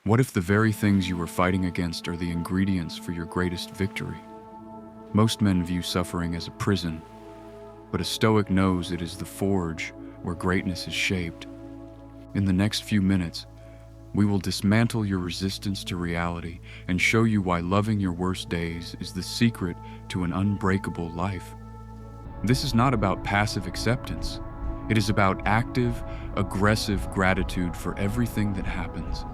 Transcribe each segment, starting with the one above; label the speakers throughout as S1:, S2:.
S1: What if the very things you are fighting against are the ingredients for your greatest victory? Most men view suffering as a prison, but a Stoic knows it is the forge where greatness is shaped. In the next few minutes, we will dismantle your resistance to reality and show you why loving your worst days is the secret to an unbreakable life. This is not about passive acceptance. It is about active, aggressive gratitude for everything that happens.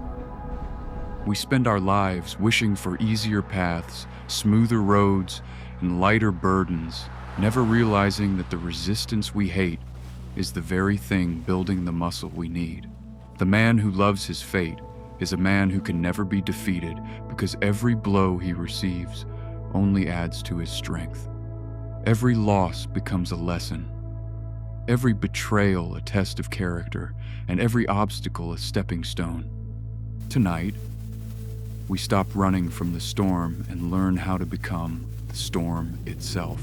S1: We spend our lives wishing for easier paths, smoother roads, and lighter burdens, never realizing that the resistance we hate is the very thing building the muscle we need. The man who loves his fate is a man who can never be defeated because every blow he receives only adds to his strength. Every loss becomes a lesson. Every betrayal a test of character, and every obstacle a stepping stone. Tonight, we stop running from the storm and learn how to become the storm itself.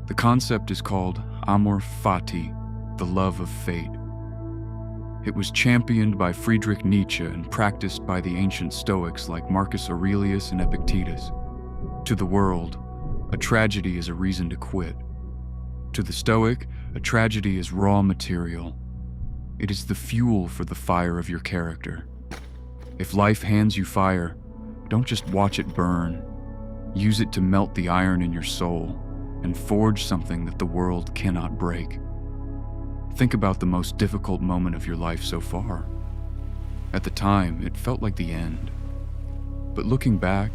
S1: The concept is called Amor Fati, the love of fate. It was championed by Friedrich Nietzsche and practiced by the ancient Stoics like Marcus Aurelius and Epictetus. To the world, a tragedy is a reason to quit. To the Stoic, a tragedy is raw material. It is the fuel for the fire of your character. If life hands you fire, don't just watch it burn. Use it to melt the iron in your soul and forge something that the world cannot break. Think about the most difficult moment of your life so far. At the time, it felt like the end. But looking back,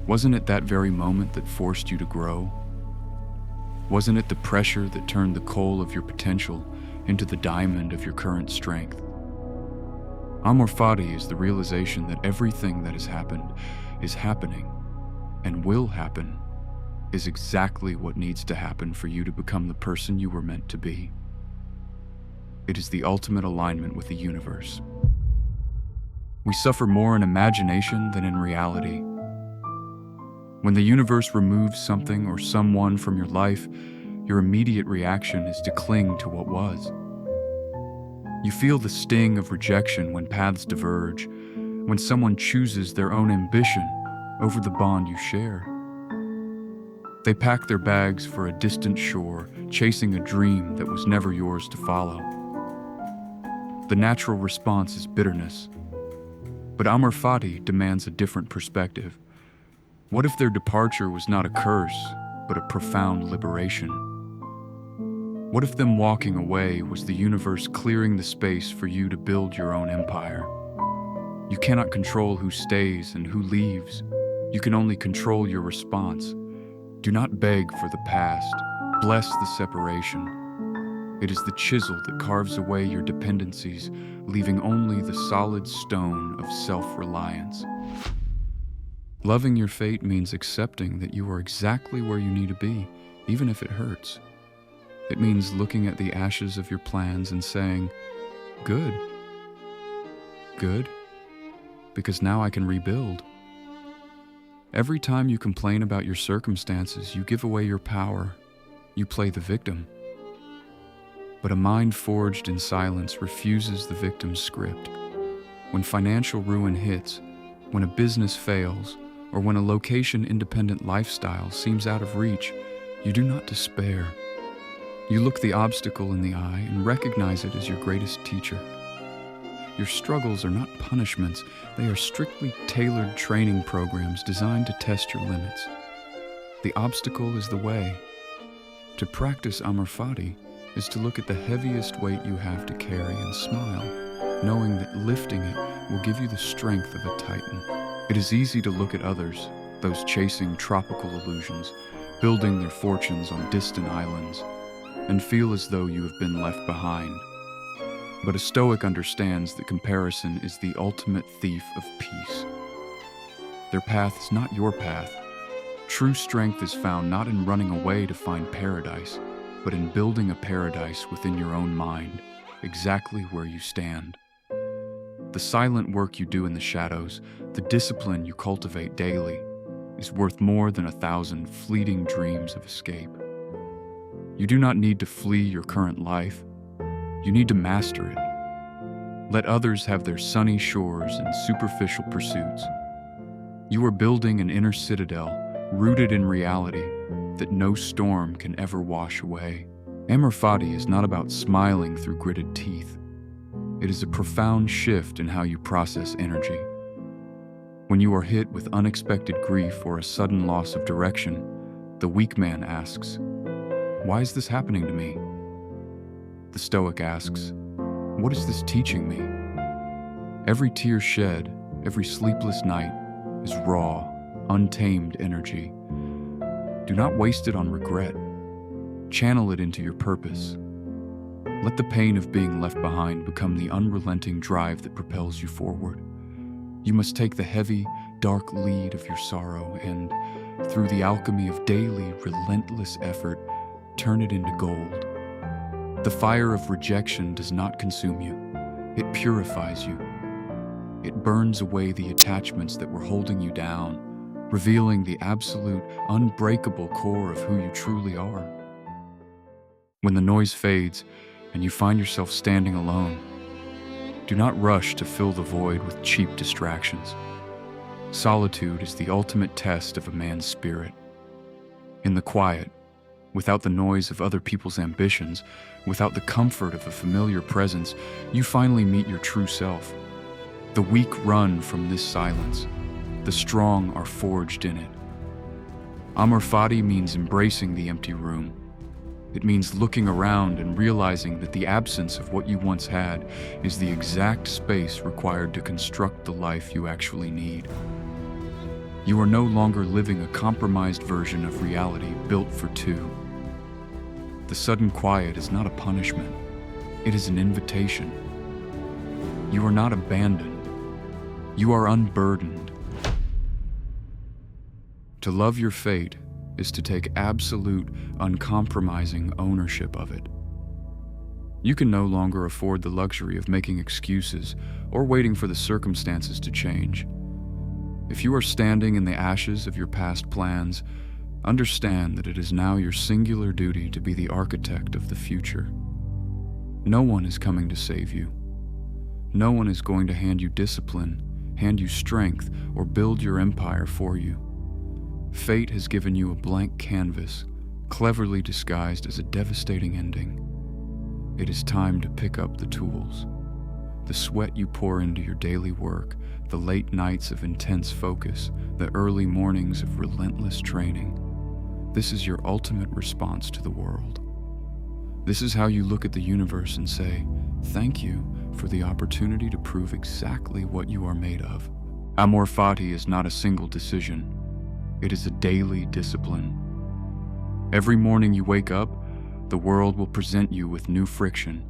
S1: wasn't it that very moment that forced you to grow? Wasn't it the pressure that turned the coal of your potential into the diamond of your current strength? Amor Fati is the realization that everything that has happened, is happening, and will happen, is exactly what needs to happen for you to become the person you were meant to be. It is the ultimate alignment with the universe. We suffer more in imagination than in reality. When the universe removes something or someone from your life, your immediate reaction is to cling to what was. You feel the sting of rejection when paths diverge, when someone chooses their own ambition over the bond you share. They pack their bags for a distant shore, chasing a dream that was never yours to follow. The natural response is bitterness. But Amor Fati demands a different perspective. What if their departure was not a curse, but a profound liberation? What if them walking away was the universe clearing the space for you to build your own empire? You cannot control who stays and who leaves. You can only control your response. Do not beg for the past. Bless the separation. It is the chisel that carves away your dependencies, leaving only the solid stone of self-reliance. Loving your fate means accepting that you are exactly where you need to be, even if it hurts. It means looking at the ashes of your plans and saying, "Good. Good, because now I can rebuild." Every time you complain about your circumstances, you give away your power. You play the victim. But a mind forged in silence refuses the victim's script. When financial ruin hits, when a business fails, or when a location-independent lifestyle seems out of reach, you do not despair. You look the obstacle in the eye and recognize it as your greatest teacher. Your struggles are not punishments, they are strictly tailored training programs designed to test your limits. The obstacle is the way. To practice Amor Fati is to look at the heaviest weight you have to carry and smile, knowing that lifting it will give you the strength of a titan. It is easy to look at others, those chasing tropical illusions, building their fortunes on distant islands, and feel as though you have been left behind. But a Stoic understands that comparison is the ultimate thief of peace. Their path is not your path. True strength is found not in running away to find paradise, but in building a paradise within your own mind, exactly where you stand. The silent work you do in the shadows, the discipline you cultivate daily, is worth more than 1,000 fleeting dreams of escape. You do not need to flee your current life. You need to master it. Let others have their sunny shores and superficial pursuits. You are building an inner citadel rooted in reality that no storm can ever wash away. Amor Fati is not about smiling through gritted teeth. It is a profound shift in how you process energy. When you are hit with unexpected grief or a sudden loss of direction, the weak man asks, "Why is this happening to me?" The Stoic asks, "What is this teaching me?" Every tear shed, every sleepless night is raw, untamed energy. Do not waste it on regret. Channel it into your purpose. Let the pain of being left behind become the unrelenting drive that propels you forward. You must take the heavy, dark lead of your sorrow and, through the alchemy of daily, relentless effort, turn it into gold. The fire of rejection does not consume you. It purifies you. It burns away the attachments that were holding you down, revealing the absolute, unbreakable core of who you truly are. When the noise fades and you find yourself standing alone, do not rush to fill the void with cheap distractions. Solitude is the ultimate test of a man's spirit. In the quiet, without the noise of other people's ambitions, without the comfort of a familiar presence, you finally meet your true self. The weak run from this silence. The strong are forged in it. Amor Fati means embracing the empty room. It means looking around and realizing that the absence of what you once had is the exact space required to construct the life you actually need. You are no longer living a compromised version of reality built for two. The sudden quiet is not a punishment. It is an invitation. You are not abandoned. You are unburdened. To love your fate is to take absolute, uncompromising ownership of it. You can no longer afford the luxury of making excuses or waiting for the circumstances to change. If you are standing in the ashes of your past plans, understand that it is now your singular duty to be the architect of the future. No one is coming to save you. No one is going to hand you discipline, hand you strength, or build your empire for you. Fate has given you a blank canvas, cleverly disguised as a devastating ending. It is time to pick up the tools. The sweat you pour into your daily work, the late nights of intense focus, the early mornings of relentless training. This is your ultimate response to the world. This is how you look at the universe and say, "Thank you for the opportunity to prove exactly what you are made of." Amor Fati is not a single decision. It is a daily discipline. Every morning you wake up, the world will present you with new friction,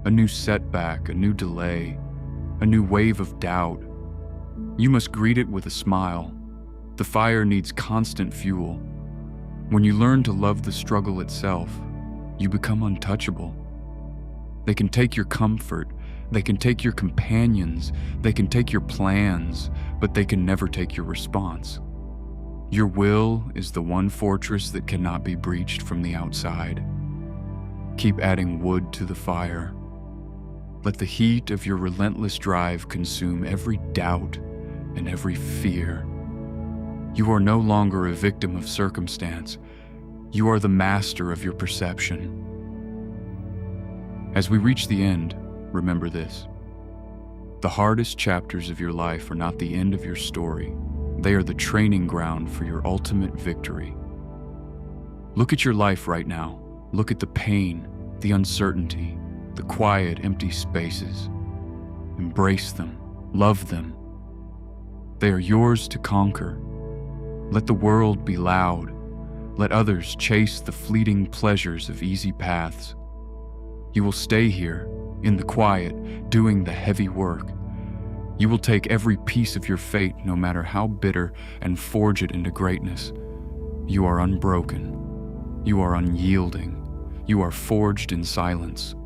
S1: a new setback, a new delay, a new wave of doubt. You must greet it with a smile. The fire needs constant fuel. When you learn to love the struggle itself, you become untouchable. They can take your comfort, they can take your companions, they can take your plans, but they can never take your response. Your will is the one fortress that cannot be breached from the outside. Keep adding wood to the fire. Let the heat of your relentless drive consume every doubt and every fear. You are no longer a victim of circumstance. You are the master of your perception. As we reach the end, remember this. The hardest chapters of your life are not the end of your story. They are the training ground for your ultimate victory. Look at your life right now. Look at the pain, the uncertainty, the quiet, empty spaces. Embrace them. Love them. They are yours to conquer. Let the world be loud. Let others chase the fleeting pleasures of easy paths. You will stay here, in the quiet, doing the heavy work. You will take every piece of your fate, no matter how bitter, and forge it into greatness. You are unbroken. You are unyielding. You are forged in silence.